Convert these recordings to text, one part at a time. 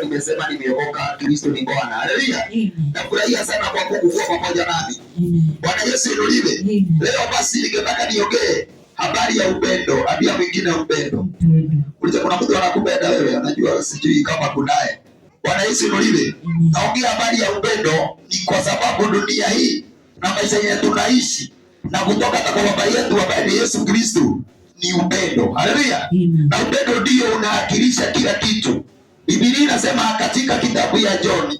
Nimesema nimeokoka, Kristo ni Bwana. Haleluya. Nafurahia sana kwa kuwa pamoja nami. Bwana Yesu inuliwe. Leo basi ningetaka niongee habari ya upendo, habari mwingine ya upendo. Kuna mtu anakupenda wewe, anajua sijui kama kunaye. Bwana Yesu inuliwe. Naongea habari ya upendo ni kwa sababu dunia hii na maisha yetu tunaishi na kutoka kwa baba yetu ambaye ni Yesu Kristo ni upendo. Haleluya. Na upendo ndio unawakilisha kila kitu. Biblia inasema katika kitabu ya John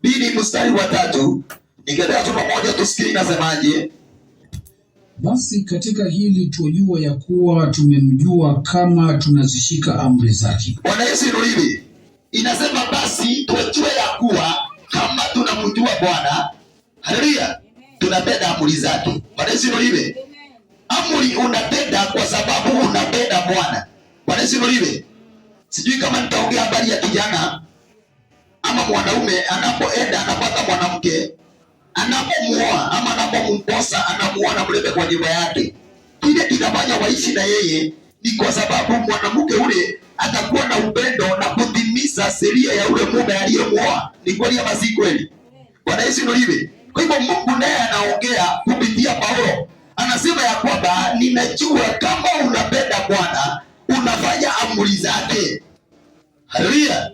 2:3, ningetaka tu pamoja tusikie inasemaje. Basi katika hili tujue ya kuwa tumemjua kama tunazishika amri zake. Bwana Yesu inuliwe. Inasema basi tujue ya kuwa kama tunamjua Bwana, haleluya, tunapenda amri zake. Bwana Yesu inuliwe. Amri unapenda kwa sababu unapenda Bwana. Bwana Yesu inuliwe. Sijui kama nitaongea habari ya kijana ama mwanaume anapoenda anapata mwanamke, anapomuoa ama anapomposa, anamuona mlete kwa nyumba yake. Kile kinafanya waishi na yeye ni kwa sababu mwanamke ule atakuwa na upendo na kutimiza sheria ya ule mume aliyemuoa. Ni kweli ama si kweli? Bwana Yesu inuliwe. Kwa hivyo Mungu naye anaongea kupitia Paulo. Anasema ya kwamba ninajua kama unapenda Bwana, unafanya amri zake. Haleluya.